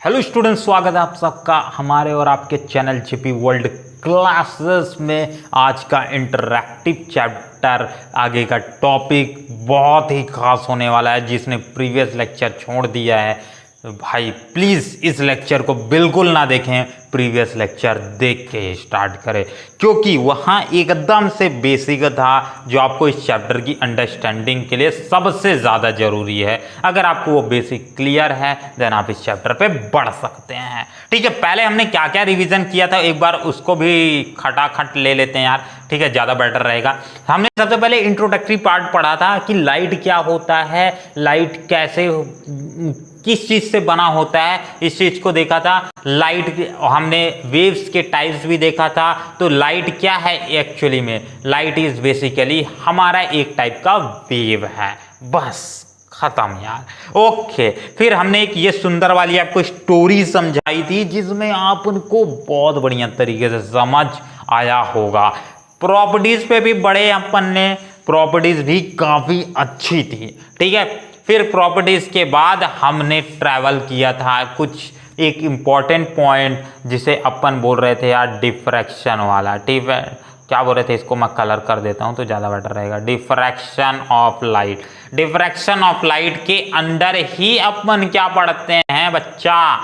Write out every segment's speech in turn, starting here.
Hello student, स्वागत है आप सबका हमारे और आपके चैनल जीपी वर्ल्ड क्लासेस में। आज का इंटरैक्टिव चैप्टर, आगे का टॉपिक बहुत ही खास होने वाला है। जिसने प्रीवियस लेक्चर छोड़ दिया है भाई प्लीज़ इस लेक्चर को बिल्कुल ना देखें, प्रीवियस लेक्चर देख के स्टार्ट करें, क्योंकि वहाँ एकदम से बेसिक था जो आपको इस चैप्टर की अंडरस्टैंडिंग के लिए सबसे ज़्यादा ज़रूरी है। अगर आपको वो बेसिक क्लियर है देन आप इस चैप्टर पे बढ़ सकते हैं। ठीक है, पहले हमने क्या क्या रिवीजन किया था एक बार उसको भी खटाखट ले लेते हैं यार। ठीक है, ज़्यादा बेटर रहेगा। हमने सबसे पहले इंट्रोडक्टरी पार्ट पढ़ा था कि लाइट क्या होता है, लाइट कैसे किस चीज़ से बना होता है, इस चीज़ को देखा था। लाइट हमने वेव्स के टाइप्स भी देखा था। तो लाइट क्या है एक्चुअली में? लाइट इज बेसिकली हमारा एक टाइप का वेव है, बस खत्म यार। ओके, फिर हमने एक ये सुंदर वाली आपको स्टोरी समझाई थी जिसमें आपको बहुत बढ़िया तरीके से समझ आया होगा। प्रॉपर्टीज पे भी बड़े अपन ने, प्रॉपर्टीज भी काफ़ी अच्छी थी। ठीक है, फिर प्रॉपर्टीज के बाद हमने ट्रैवल किया था कुछ एक इम्पॉर्टेंट पॉइंट जिसे अपन बोल रहे थे यार डिफ्रैक्शन वाला। ठीक है, क्या बोल रहे थे, इसको मैं कलर कर देता हूं तो ज़्यादा बेटर रहेगा। Diffraction of light. Diffraction of light के अंदर ही अपन क्या पढ़ते हैं बच्चा?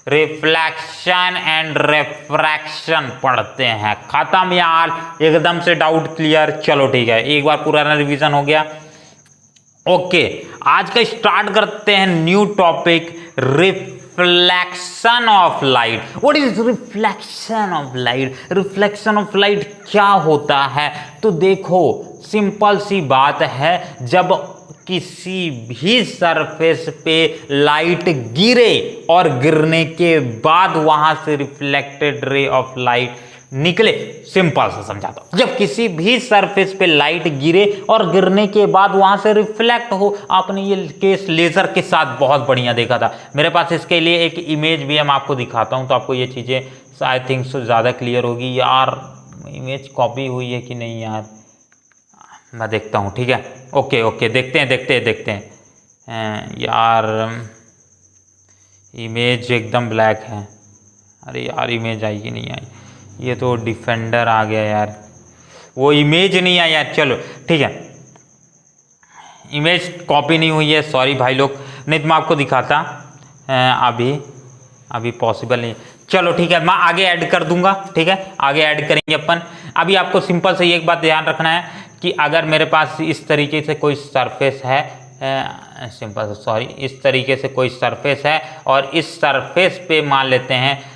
रिफ्लेक्शन एंड रिफ्रैक्शन पढ़ते हैं। खत्म यार, एकदम से डाउट क्लियर। चलो ठीक है, एक बार पुराना रिवीजन हो गया। ओके, आज का स्टार्ट करते हैं new topic, reflection of light. What is reflection of light? Reflection of light क्या होता है? तो देखो, सिंपल सी बात है, जब किसी भी सरफेस पे लाइट गिरे और गिरने के बाद वहां से रिफ्लेक्टेड रे ऑफ लाइट निकले। सिंपल से समझाता हूं, जब किसी भी सरफेस पे लाइट गिरे और गिरने के बाद वहां से रिफ्लेक्ट हो। आपने ये केस लेजर के साथ बहुत बढ़िया देखा था। मेरे पास इसके लिए एक इमेज भी हम आपको दिखाता हूं तो आपको ये चीजें आई थिंक सो ज्यादा क्लियर होगी। यार इमेज कॉपी हुई है कि नहीं यार, मैं देखता हूं। ठीक है, ओके ओके, देखते हैं यार। इमेज एकदम ब्लैक है। अरे यार इमेज आई कि नहीं आई? ये तो डिफेंडर आ गया यार, वो इमेज नहीं आई यार। चलो ठीक है, इमेज कॉपी नहीं हुई है, सॉरी भाई लोग, नहीं तो मैं आपको दिखाता। अभी पॉसिबल नहीं। चलो ठीक है, मैं आगे ऐड कर दूंगा। ठीक है, आगे ऐड करेंगे अपन। अभी आपको सिंपल से एक बात ध्यान रखना है कि अगर मेरे पास इस तरीके से कोई सरफेस है, सिंपल सॉरी, इस तरीके से कोई सरफेस है और इस सरफेस पे मान लेते हैं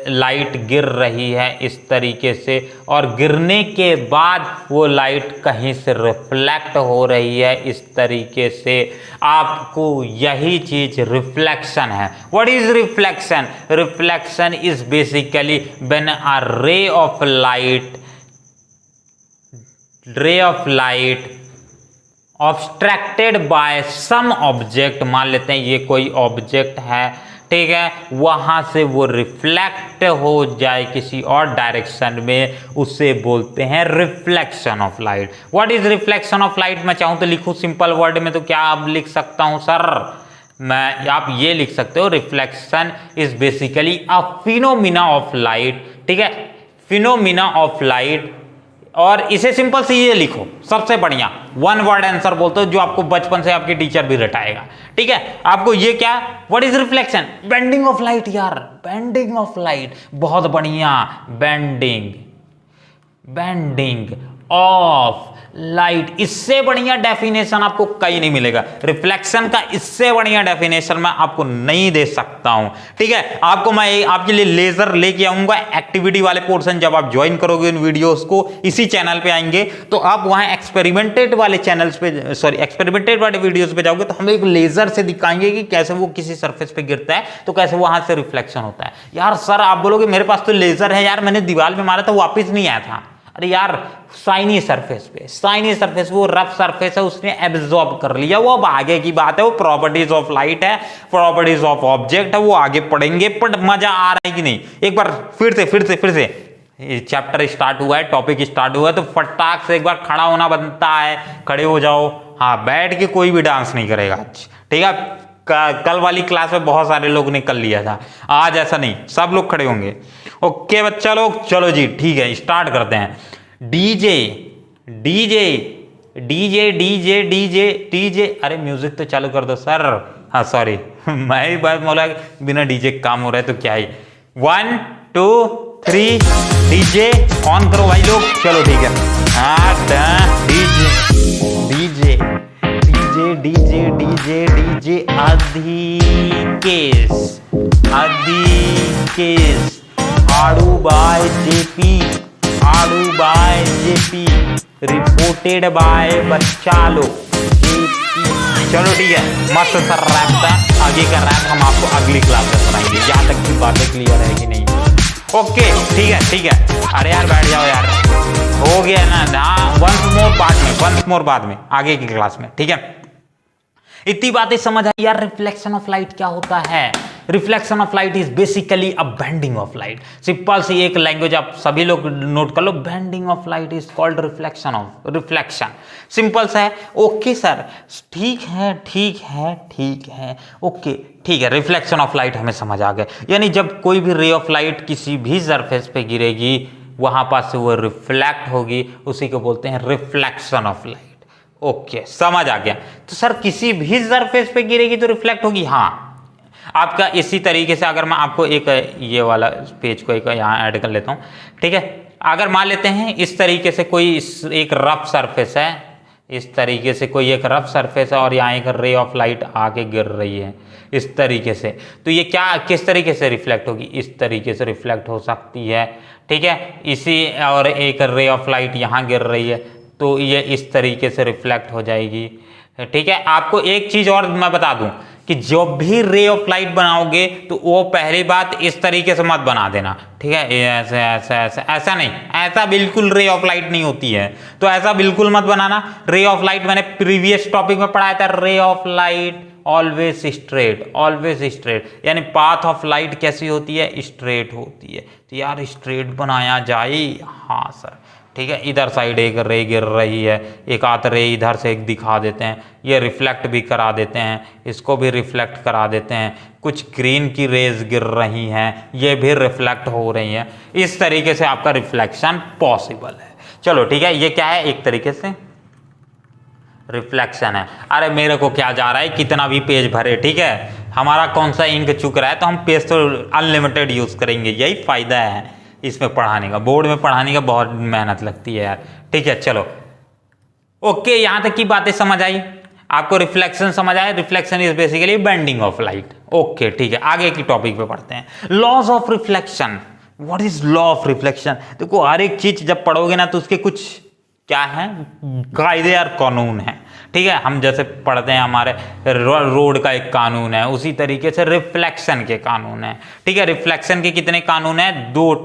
लाइट गिर रही है इस तरीके से, और गिरने के बाद वो लाइट कहीं से रिफ्लेक्ट हो रही है इस तरीके से। आपको यही चीज रिफ्लेक्शन है। What is reflection? Reflection is basically when a ray of light obstructed by some object, मान लेते हैं ये कोई ऑब्जेक्ट है, ठीक है, वहां से वो रिफ्लेक्ट हो जाए किसी और डायरेक्शन में, उसे बोलते हैं reflection of light. What is reflection of light? मैं चाहूं तो लिखूं सिंपल वर्ड में, तो क्या आप लिख सकता हूं सर? आप ये लिख सकते हो, reflection is basically a phenomena of light. ठीक है, फिनोमिना ऑफ लाइट। और इसे सिंपल से ये लिखो, सबसे बढ़िया वन वर्ड आंसर बोलते हो जो आपको बचपन से आपके टीचर भी रटाएगा। ठीक है, आपको ये क्या, what is reflection? Bending of light यार, बेंडिंग ऑफ लाइट, बहुत बढ़िया। बेंडिंग ऑफ लाइट, इससे बढ़िया डेफिनेशन आपको कहीं नहीं मिलेगा। रिफ्लेक्शन का इससे बढ़िया डेफिनेशन मैं आपको नहीं दे सकता हूं। ठीक है, आपको मैं आपके लिए लेजर लेके आऊंगा एक्टिविटी वाले पोर्शन। जब आप ज्वाइन करोगे इन वीडियोस को, इसी चैनल पे आएंगे तो आप वहां एक्सपेरिमेंटेड वाले चैनल्स पे, सॉरी एक्सपेरिमेंटेड वाले वीडियोस पे जाओगे तो हम एक लेजर से दिखाएंगे कि कैसे वो किसी सरफेस पे गिरता है तो कैसे वहां से रिफ्लेक्शन होता है। यार सर आप बोलोगे मेरे पास तो लेजर है यार, मैंने दीवार में मारा था वापिस नहीं आया था। अरे यार शाइनी सरफेस वो रफ सरफेस है, उसने एब्जॉर्ब कर लिया, वो अब आगे की बात है। वो प्रॉपर्टीज ऑफ लाइट है, प्रॉपर्टीज ऑफ ऑब्जेक्ट है, वो आगे पढ़ेंगे। बट मजा आ रहा है कि नहीं? एक बार फिर से चैप्टर स्टार्ट हुआ है, टॉपिक स्टार्ट हुआ है तो फटाक से एक बार खड़ा होना बनता है। खड़े हो जाओ। हाँ, बैठ के कोई भी डांस नहीं करेगा आज। ठीक है, कल वाली क्लास में बहुत सारे लोग ने कर लिया था, आज ऐसा नहीं, सब लोग खड़े होंगे। ओके बच्चा लोग, चलो जी ठीक है, स्टार्ट करते हैं। DJ DJ DJ DJ DJ DJ, अरे म्यूजिक तो चालू कर दो सर। हाँ सॉरी मैं ही बात बोला, बिना डीजे काम हो रहा है तो क्या ही। 1 2 3 डीजे ऑन करो भाई लोग, चलो ठीक है। DJ DJ DJ DJ DJ DJ Adhikesh Adhikesh आड़ू बाय जेपी आड़ू बाय जेपी रिपोर्टेड बाय बच्चा लोग जेपी। चलो ठीक है, मस्त सर रैप था। आगे का रैप हम आपको अगली क्लास में सुनाएंगे, यहाँ तक की बातें क्लियर है कि नहीं। ओके ठीक है ठीक है, अरे यार बैठ जाओ यार, हो गया ना। वंस मोर बाद में आगे की क्लास में, ठीक है। इतनी बातें समझ आई यार। रिफ्लेक्शन ऑफ लाइट क्या होता है? Reflection of light is basically a bending of light. Simple सी एक लैंग्वेज आप सभी लोग नोट कर लो, bending of light is called reflection of reflection. Simple सा है। ओके सर, ठीक है ठीक है ठीक है, ओके ठीक है। रिफ्लेक्शन ऑफ लाइट हमें समझ आ गया, यानी जब कोई भी रे ऑफ लाइट किसी भी सरफेस पे गिरेगी वहां पास से वो रिफ्लेक्ट होगी, उसी को बोलते हैं रिफ्लेक्शन ऑफ लाइट। ओके समझ आ गया। तो सर किसी भी सरफेस पे गिरेगी तो रिफ्लेक्ट होगी, हाँ। आपका इसी तरीके से अगर मैं आपको एक ये वाला पेज को एक यहाँ ऐड कर लेता हूँ, ठीक है। अगर मान लेते हैं इस तरीके से कोई एक रफ सरफेस है, इस तरीके से कोई एक रफ सरफेस है और यहाँ एक रे ऑफ लाइट आके गिर रही है इस तरीके से, तो ये क्या किस तरीके से रिफ्लेक्ट होगी? इस तरीके से रिफ्लेक्ट हो सकती है, ठीक है। इसी और एक रे ऑफ लाइट यहाँ गिर रही है तो ये इस तरीके से रिफ्लेक्ट हो जाएगी, ठीक है। आपको एक चीज और मैं बता दूं कि जब भी रे ऑफ लाइट बनाओगे तो वो पहली बात इस तरीके से मत बना देना, ठीक है। ऐसे ऐसा ऐसा ऐसा नहीं, ऐसा बिल्कुल रे ऑफ लाइट नहीं होती है, तो ऐसा बिल्कुल मत बनाना। रे ऑफ लाइट मैंने प्रीवियस टॉपिक में पढ़ाया था, रे ऑफ लाइट ऑलवेज स्ट्रेट, यानी पाथ ऑफ लाइट कैसी होती है? स्ट्रेट होती है। तो यार स्ट्रेट बनाया जाए, हाँ सर ठीक है। इधर साइड एक रे गिर रही है, एक आध रे इधर से एक दिखा देते हैं, ये रिफ्लेक्ट भी करा देते हैं, इसको भी रिफ्लेक्ट करा देते हैं। कुछ ग्रीन की रेज गिर रही हैं, ये भी रिफ्लेक्ट हो रही हैं। इस तरीके से आपका रिफ्लेक्शन पॉसिबल है। चलो ठीक है, ये क्या है? एक तरीके से रिफ्लेक्शन है। अरे मेरे को क्या जा रहा है, कितना भी पेज भरे, ठीक है। हमारा कौन सा इंक चुक रहा है तो हम पेज तो अनलिमिटेड यूज़ करेंगे, यही फ़ायदा है इसमें पढ़ाने का। बोर्ड में पढ़ाने का बहुत मेहनत लगती है यार, ठीक है। चलो ओके, यहां तक की बातें समझ आई आपको? रिफ्लेक्शन समझ आया? Reflection is basically bending of light. Okay ठीक है, आगे की टॉपिक पे पढ़ते हैं। Laws of reflection. What is law of reflection? देखो हर एक चीज जब पढ़ोगे ना तो उसके कुछ क्या है, कायदे और कानून है, ठीक है। हम जैसे पढ़ते हैं हमारे रोड का एक कानून है, उसी तरीके से रिफ्लेक्शन के कानून है, ठीक है। रिफ्लेक्शन के कितने कानून हैं? 2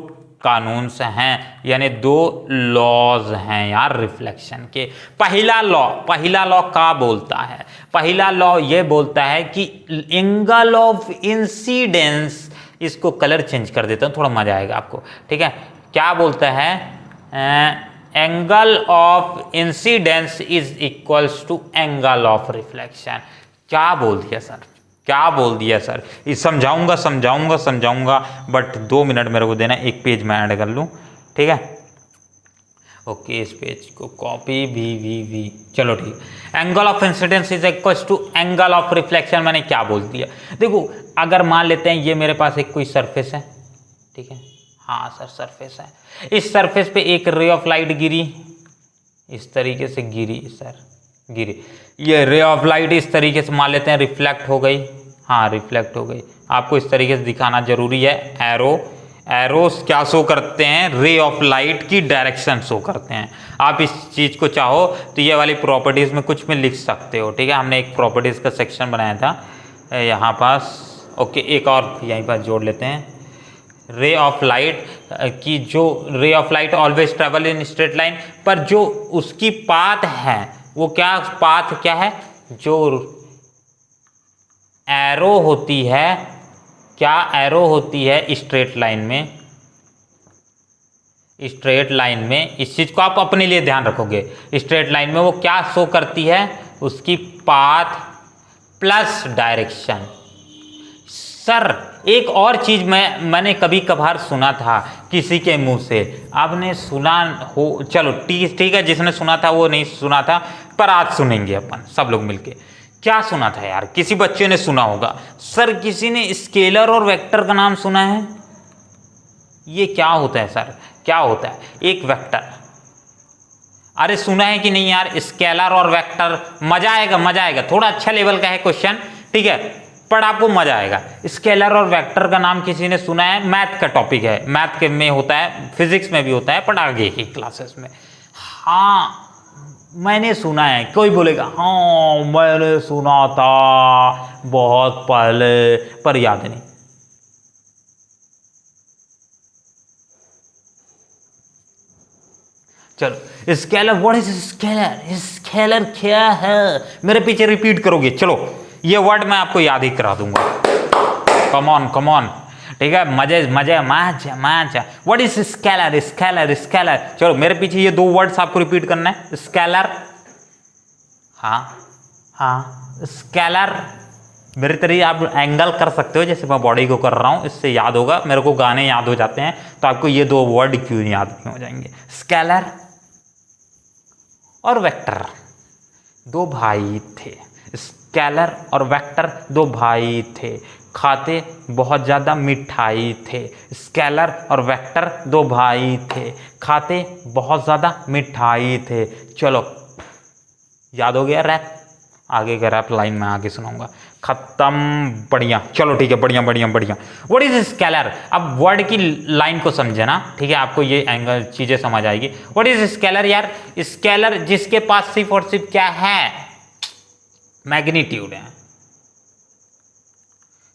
कानून से हैं, यानी 2 लॉज हैं यार रिफ्लेक्शन के। पहला लॉ क्या बोलता है? पहला लॉ ये बोलता है कि एंगल ऑफ इंसिडेंस, इसको कलर चेंज कर देता हूं थोड़ा मजा आएगा आपको, ठीक है। क्या बोलता है? Angle of incidence is equals to angle of reflection. क्या बोल दिया सर, क्या बोल दिया सर? ये समझाऊंगा बट 2 मिनट मेरे को देना, एक पेज में ऐड कर लूँ, ठीक है। ओके, इस पेज को कॉपी वी। चलो ठीक, angle of incidence is equals to angle of reflection. मैंने क्या बोल दिया? देखो अगर मान लेते हैं ये मेरे पास एक कोई सरफेस है, ठीक है। हाँ सर सरफेस है, इस सरफेस पे एक रे ऑफ लाइट गिरी, इस तरीके से गिरी सर, गिरी। ये रे ऑफ लाइट इस तरीके से मान लेते हैं रिफ्लेक्ट हो गई, हाँ रिफ्लेक्ट हो गई। आपको इस तरीके से दिखाना जरूरी है। एरोस क्या शो करते हैं? रे ऑफ लाइट की डायरेक्शन शो करते हैं। आप इस चीज़ को चाहो तो ये वाली प्रॉपर्टीज़ में कुछ में लिख सकते हो, ठीक है। हमने एक प्रॉपर्टीज़ का सेक्शन बनाया था यहाँ पास। ओके, एक और यहीं पर जोड़ लेते हैं। रे ऑफ लाइट की जो रे of light always travel in straight line, पर जो उसकी पाथ है वो क्या पाथ क्या है? जो एरो होती है, क्या एरो होती है स्ट्रेट लाइन में, स्ट्रेट लाइन में। इस चीज को आप अपने लिए ध्यान रखोगे। स्ट्रेट लाइन में वो क्या शो करती है? उसकी पाथ प्लस डायरेक्शन। सर एक और चीज़ मैंने कभी कभार सुना था किसी के मुंह से, आपने सुना हो, चलो ठीक है, जिसने सुना था वो नहीं सुना था, पर आज सुनेंगे अपन सब लोग मिलके। क्या सुना था यार, किसी बच्चे ने सुना होगा। सर किसी ने स्केलर और वेक्टर का नाम सुना है? ये क्या होता है सर, क्या होता है एक वेक्टर? अरे सुना है कि नहीं यार, स्केलर और वेक्टर। मजा आएगा, मजा आएगा, थोड़ा अच्छा लेवल का है क्वेश्चन, ठीक है, पर आपको मजा आएगा। स्केलर और वेक्टर का नाम किसी ने सुना है? मैथ का टॉपिक है, मैथ के में होता है, फिजिक्स में भी होता है, पर आगे की क्लासेस में। हाँ मैंने सुना है, कोई बोलेगा हाँ मैंने सुना था बहुत पहले, पर याद नहीं। चलो scalar, what is scalar? Scalar क्या है? मेरे पीछे रिपीट करोगे, चलो ये वर्ड मैं आपको याद ही करा दूंगा। कम ऑन कम ऑन, ठीक है, मजे मजे माचा माचा। What is scalar? Scalar scalar, चलो मेरे पीछे ये दो वर्ड्स आपको रिपीट करना है। स्केलर, हाँ हाँ स्केलर। मेरे तरीके आप एंगल कर सकते हो जैसे मैं बॉडी को कर रहा हूँ, इससे याद होगा। मेरे को गाने याद हो जाते हैं, तो आपको ये दो वर्ड क्यों याद नहीं हो जाएंगे? स्केलर और वेक्टर दो भाई थे। स्केलर और वेक्टर दो भाई थे, खाते बहुत ज़्यादा मिठाई थे। स्केलर और वेक्टर दो भाई थे, खाते बहुत ज़्यादा मिठाई थे। चलो याद हो गया रैप? आगे का रैप लाइन में आगे सुनाऊंगा। खत्म, बढ़िया, चलो ठीक है, बढ़िया बढ़िया बढ़िया। What is scalar? अब वर्ड की लाइन को समझे ना, ठीक है, आपको ये एंगल चीजें समझ आएगी। व्हाट इज स्केलर यार? स्केलर जिसके पास सिर्फ और सिर्फ क्या है? मैग्नीट्यूड है,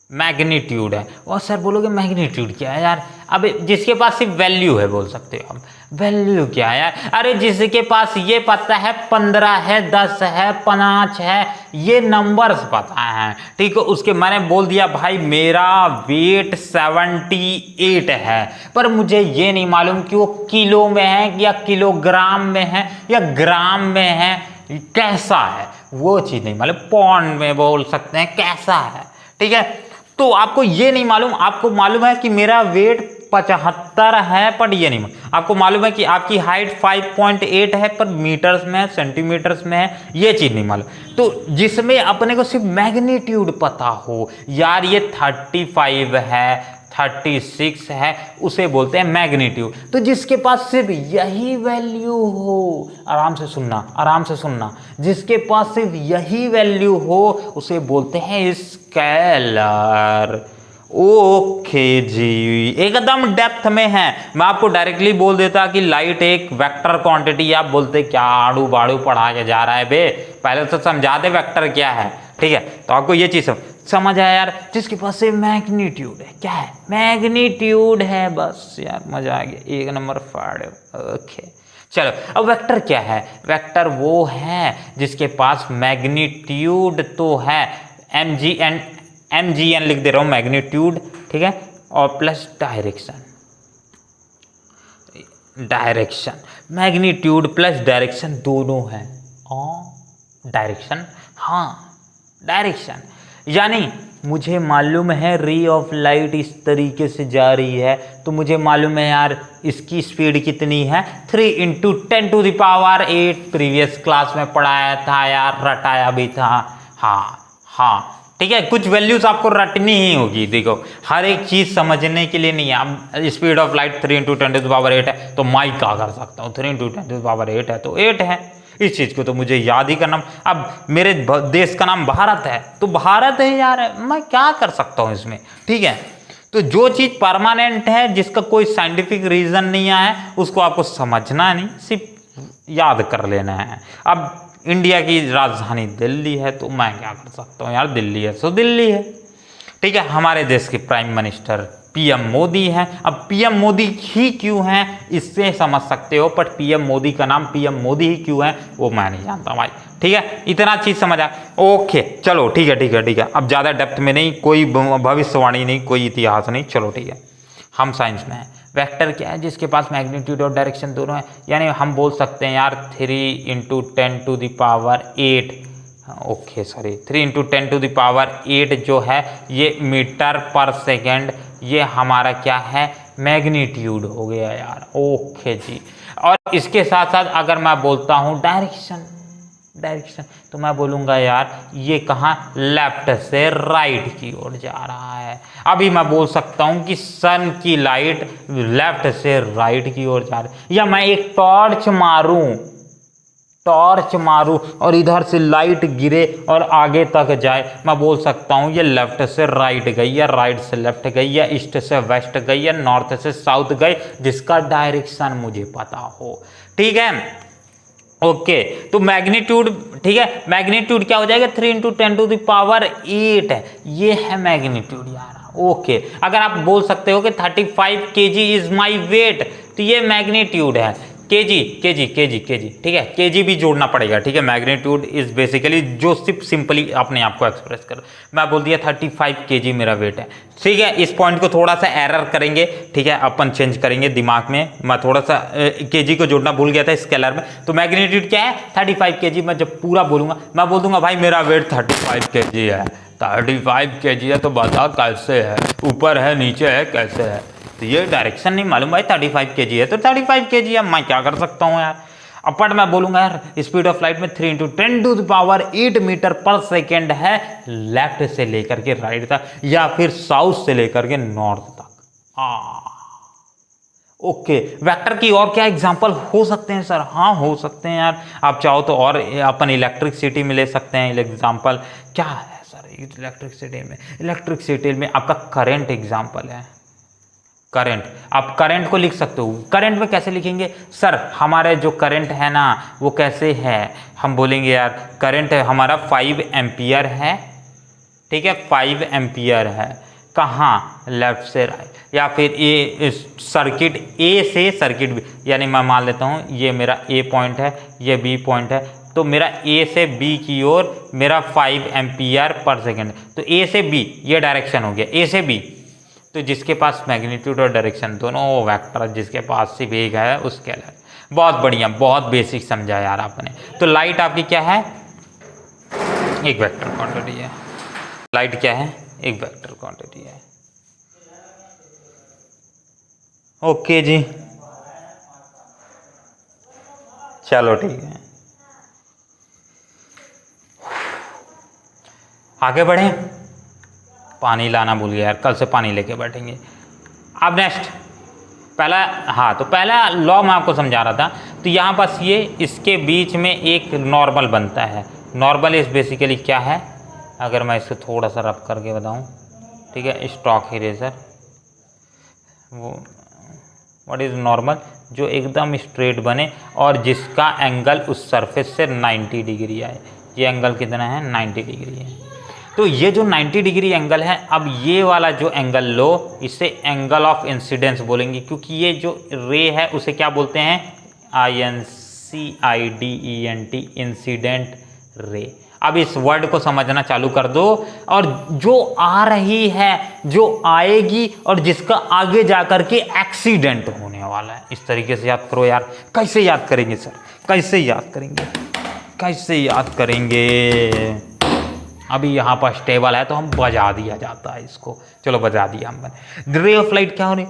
मैग्नीट्यूड है। और सर बोलोगे मैग्नीट्यूड क्या है यार? अब जिसके पास सिर्फ वैल्यू है, बोल सकते हो आप। वैल्यू क्या है यार? अरे जिसके पास ये पता है 15 है, 10 है, 5 है, ये नंबर्स पता है, ठीक है, उसके मैंने बोल दिया भाई मेरा वेट 78 है, पर मुझे ये नहीं मालूम कि वो किलो में है या किलोग्राम में है या ग्राम में है, कैसा है वो चीज़ नहीं मालूम। पौंड में बोल सकते हैं कैसा है, ठीक है। तो आपको ये नहीं मालूम, आपको मालूम है कि मेरा वेट 75 है, पर ये नहीं मालूम। आपको मालूम है कि आपकी हाइट 5.8 है, पर मीटर्स में है, सेंटीमीटर्स में है, ये चीज़ नहीं मालूम। तो जिसमें अपने को सिर्फ मैग्नीट्यूड पता हो, यार ये 35 है, 36 है, उसे बोलते हैं मैग्नीट्यूड। तो जिसके पास सिर्फ यही वैल्यू हो, आराम से सुनना, आराम से सुनना, जिसके पास सिर्फ यही वैल्यू हो उसे बोलते हैं स्केलर। ओके जी, एकदम डेप्थ में है। मैं आपको डायरेक्टली बोल देता कि लाइट एक वेक्टर क्वांटिटी, आप बोलते क्या आड़ू बाड़ू पढ़ा के जा रहा है बे, पहले तो समझा दे वेक्टर क्या है, ठीक है। तो आपको ये चीज़ समझ आया यार? जिसके पास से मैग्नीट्यूड है, क्या है? मैग्नीट्यूड है, बस यार मजा आ गया, एक नंबर फाड़। ओके चलो, अब वेक्टर क्या है? वेक्टर वो है जिसके पास मैग्नीट्यूड तो है, mgn लिख दे रहा हूं, मैग्नीट्यूड, ठीक है, और plus direction. Direction, magnitude plus direction दोनों है। डायरेक्शन, हाँ डायरेक्शन, यानी मुझे मालूम है रे ऑफ लाइट इस तरीके से जा रही है, तो मुझे मालूम है यार इसकी स्पीड कितनी है, 3 × 10⁸ प्रीवियस क्लास में पढ़ाया था यार, रटाया भी था। हाँ हाँ ठीक है, कुछ वैल्यूज आपको रटनी ही होगी। देखो हर एक चीज समझने के लिए नहीं है। अब स्पीड ऑफ लाइट 3 × 10⁸ है, तो मैं क्या कर सकता हूँ, 3 × 10⁸ है तो 8 है। इस चीज को तो मुझे याद ही करना। अब मेरे देश का नाम भारत है, तो भारत है यार, मैं क्या कर सकता हूँ इसमें, ठीक है। तो जो चीज परमानेंट है, जिसका कोई साइंटिफिक रीजन नहीं है, उसको आपको समझना नहीं, सिर्फ याद कर लेना है। अब इंडिया की राजधानी दिल्ली है, तो मैं क्या कर सकता हूँ यार, दिल्ली है तो दिल्ली है, ठीक है। हमारे देश के प्राइम मिनिस्टर पीएम मोदी हैं। अब पीएम मोदी ही क्यों हैं इससे समझ सकते हो, बट पीएम मोदी का नाम पीएम मोदी ही क्यों है वो मैं नहीं जानता भाई, ठीक है। इतना चीज समझ आ, ओके चलो ठीक है ठीक है ठीक है। अब ज़्यादा डेप्थ में नहीं, कोई भविष्यवाणी नहीं, कोई इतिहास नहीं, चलो ठीक है। हम साइंस में हैं। वेक्टर क्या है? जिसके पास मैग्नीट्यूड और डायरेक्शन दोनों है, यानी हम बोल सकते हैं यार 3 × 10⁸ ओके सॉरी 3 × 10⁸ जो है ये मीटर पर सेकेंड, ये हमारा क्या है मैग्नीट्यूड हो गया यार। ओके जी। और इसके साथ साथ अगर मैं बोलता हूँ डायरेक्शन, तो मैं बोलूँगा यार ये कहाँ लेफ्ट से राइट की ओर जा रहा है। अभी मैं बोल सकता हूँ कि सन की लाइट लेफ्ट से राइट की ओर जा रही है, या मैं एक टॉर्च मारूं और इधर से लाइट गिरे और आगे तक जाए, मैं बोल सकता हूँ ये लेफ्ट से राइट गई, या राइट से लेफ्ट गई, या ईस्ट से वेस्ट गई, या नॉर्थ से साउथ गई, जिसका डायरेक्शन मुझे पता हो। ठीक है, ओके। तो मैग्नीट्यूड, ठीक है, मैग्नीट्यूड क्या हो जाएगा 3 × 10⁸ है, ये है मैग्नीट्यूड यार। ओके, अगर आप बोल सकते हो कि 35 kg इज माई वेट, तो ये मैग्नीट्यूड है। केजी, ठीक है, केजी भी जोड़ना पड़ेगा। ठीक है, मैग्नीट्यूड इज बेसिकली जो सिर्फ सिंपली अपने आप को एक्सप्रेस कर, मैं बोल दिया 35 kg मेरा वेट है। ठीक है, इस पॉइंट को थोड़ा सा एरर करेंगे, ठीक है, अपन चेंज करेंगे दिमाग में। मैं थोड़ा सा केजी को जोड़ना भूल गया था स्केलर में। तो मैग्नीट्यूड क्या है 35 kg। मैं जब पूरा बोलूंगा मैं बोल दूंगा भाई मेरा वेट 35 kg है। 35 kg है तो बता कैसे है, ऊपर है नीचे है कैसे है, तो ये डायरेक्शन नहीं मालूम भाई 35 kg है तो 35 kg है, मैं क्या कर सकता हूँ यार। अपट मैं बोलूंगा यार स्पीड ऑफ लाइट में 3 × 10⁸ मीटर पर सेकेंड है, लेफ्ट से लेकर के राइट तक, या फिर साउथ से लेकर के नॉर्थ तक। ओके, वेक्टर की और क्या एग्जांपल हो सकते हैं सर? हाँ हो सकते हैं यार, आप चाहो तो और अपन इलेक्ट्रिसिटी में ले सकते हैं एग्जांपल। क्या है सर इलेक्ट्रिसिटी में आपका करंट एग्जांपल है। करंट, आप करंट को लिख सकते हो। करंट में कैसे लिखेंगे सर? हमारे जो करंट है ना वो कैसे है, हम बोलेंगे यार करंट हमारा 5 एम्पियर है। ठीक है, 5 एम्पियर है, कहाँ लेफ्ट से राइट, या फिर ए सर्किट ए से सर्किट बी, यानी मैं मान लेता हूँ ये मेरा ए पॉइंट है, ये बी पॉइंट है, तो मेरा ए से बी की ओर मेरा 5 एम्पियर पर सेकेंड, तो ए से बी ये डायरेक्शन हो गया, ए से बी। तो जिसके पास मैग्नीट्यूड और डायरेक्शन दोनों वेक्टर, जिसके पास सिर्फ एक है उसके अलग। बहुत बढ़िया, बहुत बेसिक समझा यार आपने। तो लाइट आपकी क्या है? एक वेक्टर क्वांटिटी है। लाइट क्या है? एक वेक्टर क्वांटिटी है। ओके जी, चलो ठीक है, आगे बढ़े। पानी लाना भूल गया यार, कल से पानी लेके बैठेंगे। अब नेक्स्ट पहला, हाँ तो पहला लॉ मैं आपको समझा रहा था। तो यहाँ बस ये इसके बीच में एक नॉर्मल बनता है। नॉर्मल इस बेसिकली क्या है, अगर मैं इसको थोड़ा सा रब करके बताऊँ, ठीक है, स्टॉक इरेजर, वो व्हाट इज़ नॉर्मल, जो एकदम स्ट्रेट बने और जिसका एंगल उस सरफेस से 90 डिग्री आए। ये एंगल कितना है? 90 डिग्री है। तो ये जो 90 डिग्री एंगल है, अब ये वाला जो एंगल लो, इसे एंगल ऑफ इंसिडेंस बोलेंगे, क्योंकि ये जो रे है उसे क्या बोलते हैं? INCIDENT, incident ray. अब इस वर्ड को समझना चालू कर दो, और जो आ रही है, जो आएगी, और जिसका आगे जाकर के एक्सीडेंट होने वाला है, इस तरीके से याद करो यार। कैसे याद करेंगे सर? कैसे याद करेंगे? अभी यहाँ पर स्टेबल है तो हम बजा दिया जाता है इसको। चलो बजा दिया हमने। रे ऑफ लाइट क्या हो रही?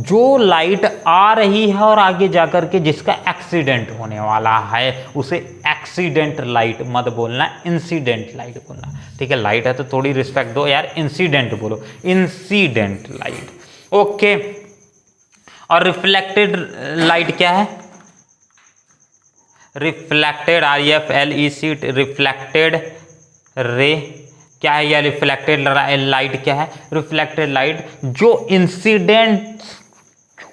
जो लाइट आ रही है और आगे जाकर के जिसका एक्सीडेंट होने वाला है, उसे एक्सीडेंट लाइट मत बोलना, इंसिडेंट लाइट बोलना। ठीक है, लाइट है तो थोड़ी रिस्पेक्ट दो यार, इंसिडेंट बोलो, इंसिडेंट लाइट। ओके, और रिफ्लेक्टेड लाइट क्या है? रिफ्लेक्टेड, REFLEC, रिफ्लेक्टेड रे क्या है? या रिफ्लेक्टेड लाइट क्या है? रिफ्लेक्टेड लाइट जो इंसिडेंट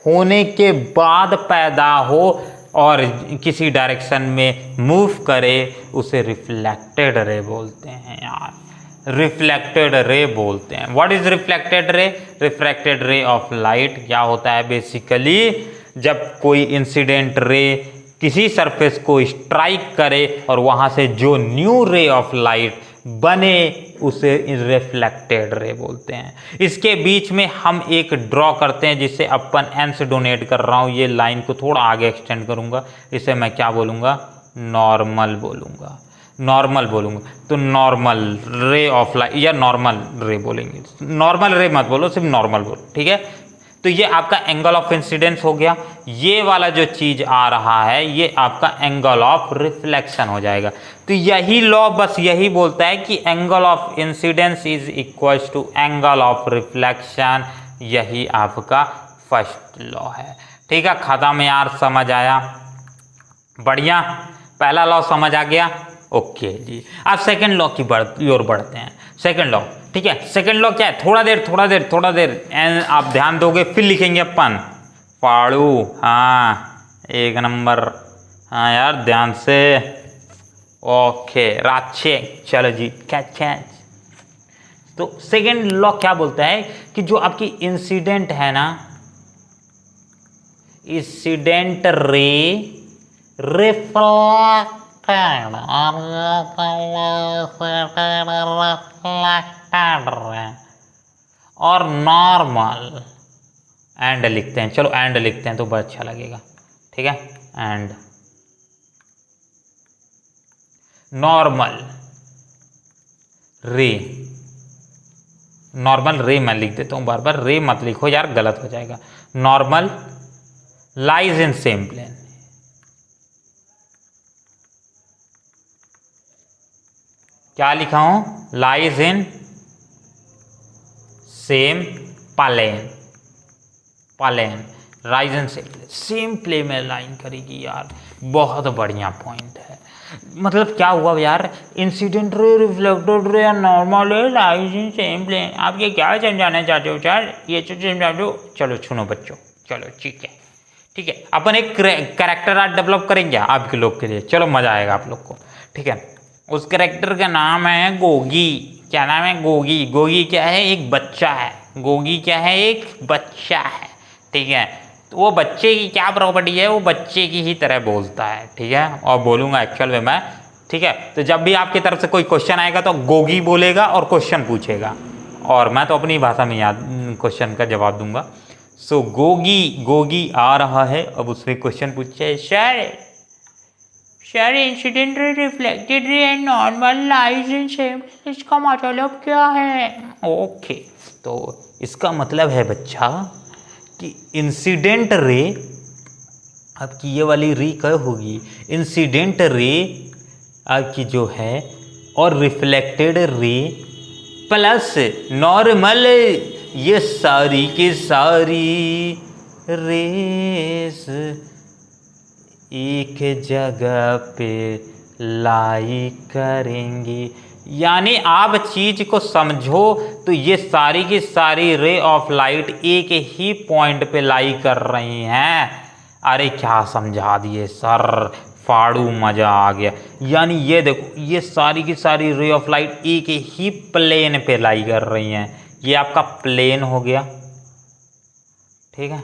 होने के बाद पैदा हो और किसी डायरेक्शन में मूव करे, उसे रिफ्लेक्टेड रे बोलते हैं यार। रिफ्लेक्टेड रे बोलते हैं। What is reflected ray? Reflected रे ऑफ लाइट क्या होता है बेसिकली? जब कोई इंसिडेंट रे किसी सरफेस को स्ट्राइक करे और वहां से जो न्यू रे ऑफ लाइट बने, उसे रिफ्लेक्टेड रे बोलते हैं। इसके बीच में हम एक ड्रॉ करते हैं, जिसे अपन एन से डोनेट कर रहा हूं। ये लाइन को थोड़ा आगे एक्सटेंड करूंगा, इसे मैं क्या बोलूंगा? नॉर्मल बोलूंगा। नॉर्मल बोलूँगा तो नॉर्मल रे ऑफ लाइट या नॉर्मल रे बोलेंगे, नॉर्मल रे मत बोलो, सिर्फ नॉर्मल बोलो, ठीक है। तो ये आपका एंगल ऑफ इंसिडेंस हो गया। ये वाला जो चीज़ आ रहा है ये आपका एंगल ऑफ रिफ्लेक्शन हो जाएगा। तो यही लॉ बस यही बोलता है कि angle of incidence is equal to angle of reflection, यही आपका फर्स्ट लॉ है, ठीक है। खत्म यार, समझ आया, बढ़िया, पहला लॉ समझ आ गया, ओके जी। अब सेकंड लॉ की ओर बढ़ते हैं। सेकंड लॉ, ठीक है, सेकंड लॉ क्या है, थोड़ा देर आप ध्यान दोगे फिर लिखेंगे अपन पाड़ू, हाँ एक नंबर, हाँ यार ध्यान से, ओके राचे, चलो जी कैच। तो सेकंड लॉ क्या बोलता है कि जो आपकी इंसिडेंट है ना, इंसिडेंट रे रिफ्लेक्टेड और नॉर्मल, एंड लिखते हैं, चलो एंड लिखते हैं तो बहुत अच्छा लगेगा, ठीक है। एंड नॉर्मल रे, नॉर्मल रे मैं लिख देता हूँ, बार बार रे मत लिखो यार, गलत हो जाएगा। Normal lies in same plane, क्या लिखा हूं, lies in same plane, plane rise in same plane में लाइन करेगी यार, बहुत बढ़िया पॉइंट है। मतलब क्या हुआ यार, incident ray, reflected ray, normal रे, लाइज इन सेम प्लेन, आप ये क्या समझाना चाहते हो सर, ये तो समझा दो। चलो सुनो बच्चों, चलो ठीक है, ठीक है, अपन एक कैरेक्टर आर्ट डेवलप करेंगे आपके लोग के लिए, चलो मजा आएगा आप लोग को, ठीक है। उस कैरेक्टर का नाम है गोगी, क्या नाम है, गोगी। गोगी क्या है, एक बच्चा है, गोगी क्या है, एक बच्चा है, ठीक है। तो वो बच्चे की क्या प्रॉपर्टी है, वो बच्चे की ही तरह बोलता है, ठीक है, और बोलूँगा एक्चुअल में मैं, ठीक है। तो जब भी आपकी तरफ से कोई क्वेश्चन आएगा तो गोगी बोलेगा और क्वेश्चन पूछेगा, और मैं तो अपनी भाषा में याद क्वेश्चन का जवाब दूंगा। सो गोगी, गोगी आ रहा है, अब उससे क्वेश्चन पूछे, sir incident ray, reflected ray and normal lies in same, इसका मतलब क्या है। ओके, तो इसका मतलब है बच्चा कि इंसिडेंट रे, आपकी ये वाली रे क्या होगी, इंसिडेंट रे आपकी जो है और रिफ्लेक्टेड रे प्लस नॉर्मल, ये सारी की सारी रेस एक जगह पे लाई करेंगी। यानी आप चीज को समझो तो ये सारी की सारी रे ऑफ लाइट एक ही पॉइंट पे लाई कर रही हैं। अरे क्या समझा दिए सर, फाड़ू, मजा आ गया। यानी ये देखो, ये सारी की सारी रे ऑफ लाइट एक ही प्लेन पे लाई कर रही हैं। ये आपका प्लेन हो गया, ठीक है,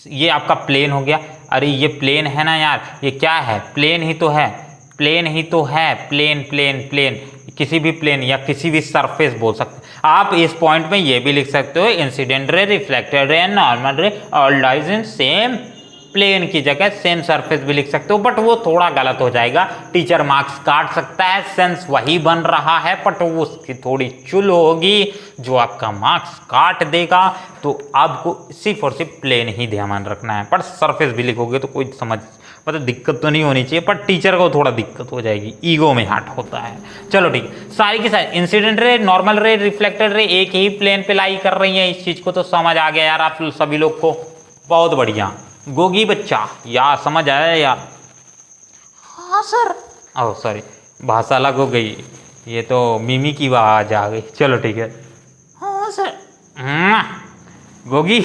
ये आपका प्लेन हो गया। अरे ये प्लेन है ना यार, ये क्या है, प्लेन ही तो है, प्लेन ही तो है, प्लेन प्लेन प्लेन, किसी भी प्लेन या किसी भी सरफेस बोल सकते हैं आप। इस पॉइंट में ये भी लिख सकते हो, incident ray, reflected ray, normal ray all lies in same plane की जगह सेम सरफेस भी लिख सकते हो, बट वो थोड़ा गलत हो जाएगा, टीचर मार्क्स काट सकता है। सेंस वही बन रहा है बट वो उसकी थोड़ी चुल होगी जो आपका मार्क्स काट देगा। तो आपको सिर्फ और सिर्फ प्लेन ही ध्यान रखना है, पर सरफेस भी लिखोगे तो कोई समझ मतलब दिक्कत तो नहीं होनी चाहिए, पर टीचर को थोड़ा दिक्कत हो जाएगी, ईगो में हार्ट होता है। चलो ठीक, सारी की सारी इंसिडेंट रे, नॉर्मल रे, रिफ्लेक्टेड रे एक ही प्लेन पे लाई कर रही है। इस चीज को तो समझ आ गया यार आप सभी लोग को, बहुत बढ़िया। गोगी बच्चा यार, समझ आया यार? हाँ सर। ओह सॉरी, भाषा अलग हो गई, ये तो मिमी की आवाज आ गई। चलो ठीक है। हाँ सर। गोगी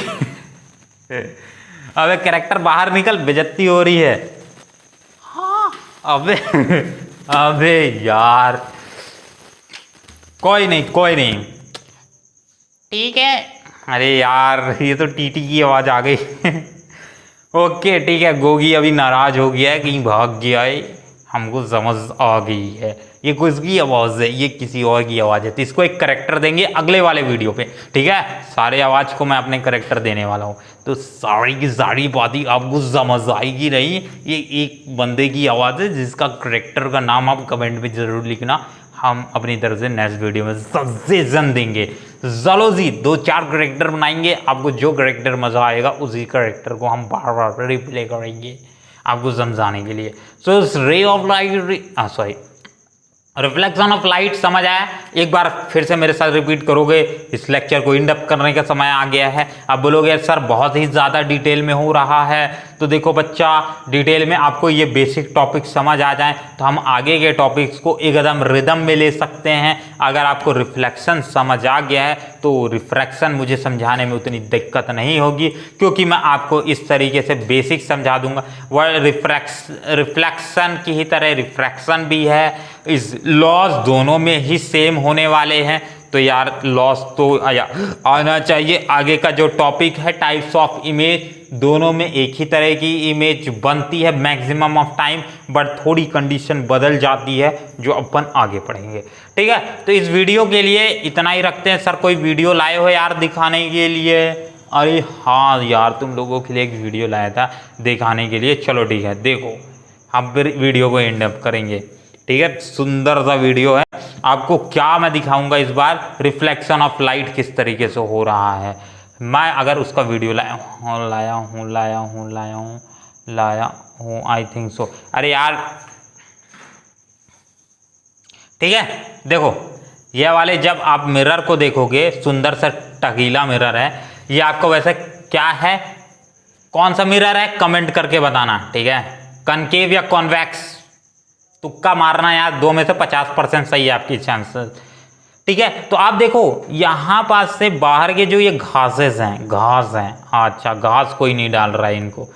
अबे कैरेक्टर बाहर निकल, बेइज्जती हो रही है। हाँ। अबे अबे यार, कोई नहीं कोई नहीं, ठीक है। अरे यार ये तो टीटी की आवाज आ गई ओके ठीक है, गोगी अभी नाराज हो गया है, कहीं भाग गया है, हमको समझ आ गई है। ये किसकी आवाज़ है, ये किसी और की आवाज़ है। तो इसको एक करेक्टर देंगे अगले वाले वीडियो पे, ठीक है। सारे आवाज़ को मैं अपने करेक्टर देने वाला हूँ। तो सारी की सारी बातें आपको समझ आएगी नहीं। ये एक बंदे की आवाज़ है जिसका करेक्टर का नाम आप कमेंट में ज़रूर लिखना, हम अपनी तरफ से नेक्स्ट वीडियो में सजेशन देंगे। चलो जी, 2-4 करेक्टर बनाएंगे, आपको जो करेक्टर मज़ा आएगा उसी करेक्टर को हम बार बार रिप्ले करेंगे आपको समझाने के लिए। So ray of light, sorry, reflection of light समझ आया? एक बार फिर से मेरे साथ रिपीट करोगे। इस लेक्चर को इंड अप करने का समय आ गया है। अब बोलोगे सर बहुत ही ज़्यादा डिटेल में हो रहा है, तो देखो बच्चा, डिटेल में आपको ये बेसिक टॉपिक समझ आ जाए तो हम आगे के टॉपिक्स को एकदम रिदम में ले सकते हैं। अगर आपको रिफ्लेक्शन समझ आ गया है तो रिफ्रैक्शन मुझे समझाने में उतनी दिक्कत नहीं होगी, क्योंकि मैं आपको इस तरीके से बेसिक समझा दूंगा। वह रिफ्लेक्शन की ही तरह रिफ्रैक्शन भी है। इस लॉस दोनों में ही सेम होने वाले हैं, तो यार लॉस तो आना चाहिए। आगे का जो टॉपिक है टाइप्स ऑफ इमेज, दोनों में एक ही तरह की इमेज बनती है मैक्सिमम ऑफ टाइम, बट थोड़ी कंडीशन बदल जाती है जो अपन आगे पढ़ेंगे, ठीक है। तो इस वीडियो के लिए इतना ही रखते हैं। सर कोई वीडियो लाए हो यार दिखाने के लिए? अरे हाँ यार, तुम लोगों के लिए एक वीडियो लाया था दिखाने के लिए। चलो ठीक है, देखो हम फिर वीडियो को एंड अप करेंगे, ठीक है। सुंदर सा वीडियो है। आपको क्या मैं दिखाऊंगा इस बार, रिफ्लेक्शन ऑफ लाइट किस तरीके से हो रहा है। मैं अगर उसका वीडियो लाया हूँ आई थिंक सो। अरे यार ठीक है, देखो ये वाले जब आप मिरर को देखोगे, सुंदर सा टकीला मिरर है ये। आपको वैसे क्या है, कौन सा मिरर है कमेंट करके बताना, ठीक है। कनकेव या कॉन्वेक्स, तुक्का मारना यार, 2 में से 50% सही है आपकी चांसेस, ठीक है। तो आप देखो यहाँ पास से बाहर के जो ये घास हैं, अच्छा घास कोई नहीं डाल रहा है इनको,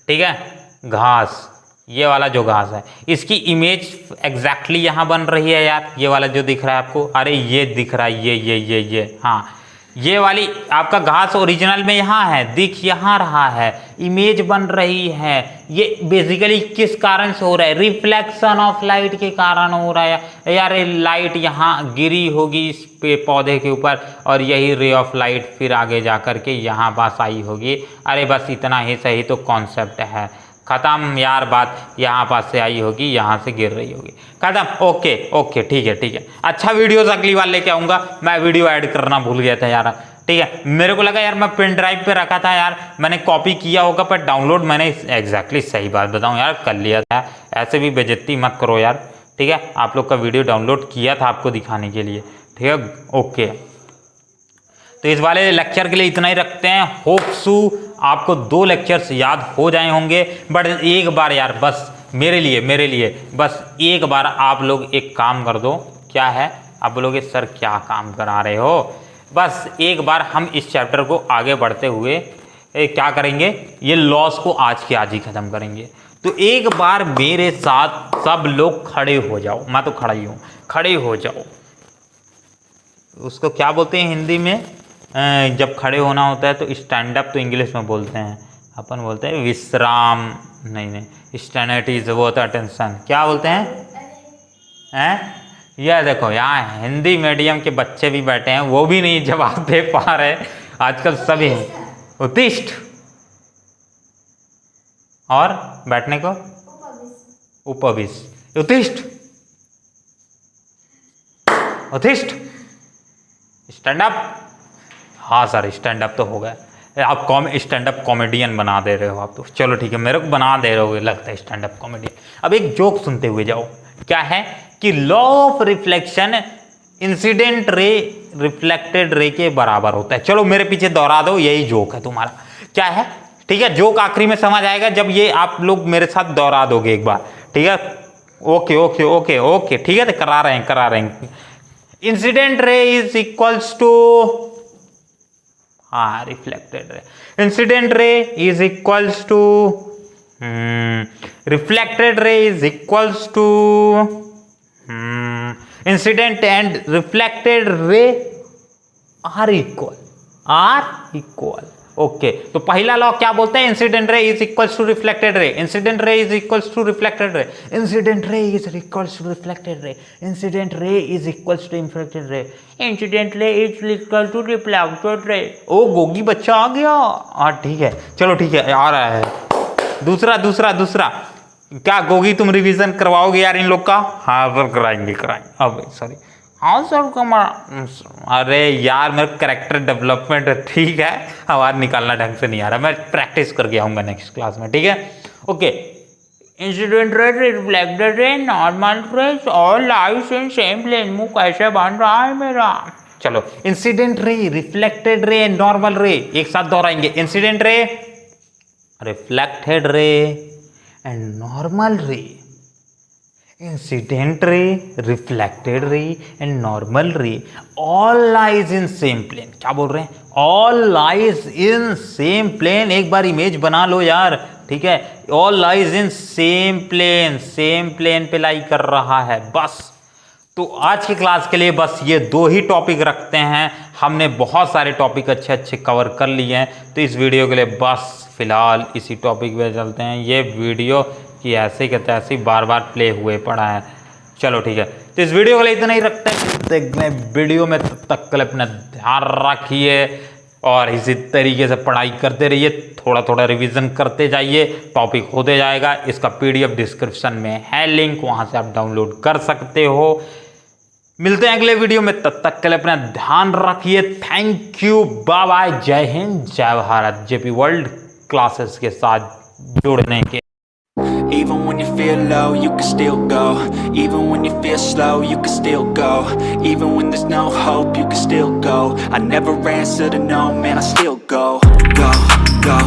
ठीक है। घास, ये वाला जो घास है इसकी इमेज एग्जैक्टली यहाँ बन रही है यार। ये वाला जो दिख रहा है आपको, अरे ये दिख रहा है, ये हाँ, ये वाली आपका घास ओरिजिनल में यहाँ है, दिख यहाँ रहा है, इमेज बन रही है। ये बेसिकली किस कारण से हो रहा है, रिफ्लेक्शन ऑफ लाइट के कारण हो रहा है यार। लाइट यहाँ गिरी होगी इस पे पौधे के ऊपर, और यही रे ऑफ लाइट फिर आगे जा कर के यहाँ पास आई होगी। अरे बस इतना ही सही तो कॉन्सेप्ट है, खत्म यार बात। यहाँ पास से आई होगी, यहाँ से गिर रही होगी, खत्म। ओके ठीक है। अच्छा वीडियोस अगली बार लेके आऊँगा। मैं वीडियो ऐड करना भूल गया था यार, ठीक है। मेरे को लगा यार मैं पेन ड्राइव पे रखा था यार, मैंने कॉपी किया होगा, पर डाउनलोड मैंने एग्जैक्टली सही बात बताऊँ यार कर लिया था। ऐसे भी बेइज्जती मत करो यार, ठीक है। आप लोग का वीडियो डाउनलोड किया था आपको दिखाने के लिए, ठीक है। ओके, तो इस वाले लेक्चर के लिए इतना ही रखते हैं। होप सू आपको 2 लेक्चर्स याद हो जाए होंगे, बट एक बार यार बस मेरे लिए बस एक बार आप लोग एक काम कर दो। क्या है, आप बोलोगे सर क्या काम करा रहे हो, बस एक बार हम इस चैप्टर को आगे बढ़ते हुए क्या करेंगे, ये लॉस को आज के आज ही ख़त्म करेंगे। तो एक बार मेरे साथ सब लोग खड़े हो जाओ, मैं तो खड़ा ही हूँ, खड़े हो जाओ। उसको क्या बोलते हैं हिंदी में, जब खड़े होना होता है तो स्टैंड अप तो इंग्लिश में बोलते हैं, अपन बोलते हैं विश्राम, नहीं स्टैंड इज वर्थ अटेंशन, क्या बोलते हैं? यह देखो यहाँ हिंदी मीडियम के बच्चे भी बैठे हैं, वो भी नहीं जवाब दे पा रहे आजकल सभी। उत्तिष्ठ, और बैठने को उपविश, उत्तिष्ठ, उत्तिष्ठ, स्टैंड अप। हाँ सर स्टैंड अप तो हो गया, आप स्टैंड अप कॉमेडियन बना दे रहे हो आप तो। चलो ठीक है, मेरे को बना दे रहे हो लगता है स्टैंड अप कॉमेडियन। अब एक जोक सुनते हुए जाओ। क्या है कि law of reflection incident ray reflected रे के बराबर होता है। चलो मेरे पीछे दोहरा दो, यही जोक है तुम्हारा। क्या है, ठीक है, जोक आखिरी में समझ आएगा जब ये आप लोग मेरे साथ दोहरा दोगे एक बार, ठीक है। ओके ठीक है, तो करा रहे हैं। Incident ray is equals to, हाँ reflected ray, incident ray is equals to reflected ray is equals to incident and reflected ray are equal, okay, तो पहला लॉ क्या बोलते हैं? Incident ray is equals to reflected ray, incident ray is equals to reflected ray, incident ray is equals to reflected ray, incident ray is equals to reflected ray, incident ray is equal to reflected ray. ओ गोगी बच्चा आ गया। हाँ ठीक है, चलो ठीक है, आ रहा है। दूसरा क्या गोगी तुम रिवीजन करवाओगे यार इन लोग का? हाँ सर कराएंगे। अब सॉरी, हाँ सर अरे यार मेरा करेक्टर डेवलपमेंट ठीक है, आवाज निकालना ढंग से नहीं आ रहा, मैं प्रैक्टिस करके आऊँगा नेक्स्ट क्लास में, ठीक है? Okay, incident ray, reflected ray, normal rays all lies in same plane. मुंह कैसे बन रहा है मेरा? चलो, incident ray, reflected ray, normal रे एक साथ दोहराएंगे। Incident ray, reflected ray and normal ray, incident ray, reflected ray and normal ray all lies in same plane. क्या बोल रहे हैं? All lies in same plane. एक बार इमेज बना लो यार, ठीक है? All lies in same plane पे लाई कर रहा है बस। तो आज की क्लास के लिए बस ये 2 ही टॉपिक रखते हैं। हमने बहुत सारे टॉपिक अच्छे कवर कर लिए हैं, तो इस वीडियो के लिए बस फिलहाल इसी टॉपिक पे चलते हैं। ये वीडियो कि ऐसे के तैसे बार बार प्ले हुए पड़ा है। चलो ठीक है, तो इस वीडियो के लिए इतना ही रखते हैं। देखने वीडियो में तब तक के लिए अपना ध्यान रखिए और इसी तरीके से पढ़ाई करते रहिए, थोड़ा रिवीजन करते जाइए, टॉपिक होते जाएगा। इसका PDF डिस्क्रिप्शन में है लिंक, वहाँ से आप डाउनलोड कर सकते हो। मिलते हैं अगले वीडियो में, तब तक के लिए अपना ध्यान रखिए। थैंक यू, बाय बाय, जय हिंद, जय भारत। JP वर्ल्ड क्लासेस के साथ जुड़ने के। Even when you feel low, you can still go. Even when you feel slow, you can still go. Even when there's no hope, you can still go. I never answer to no, man, I still go. Go, go.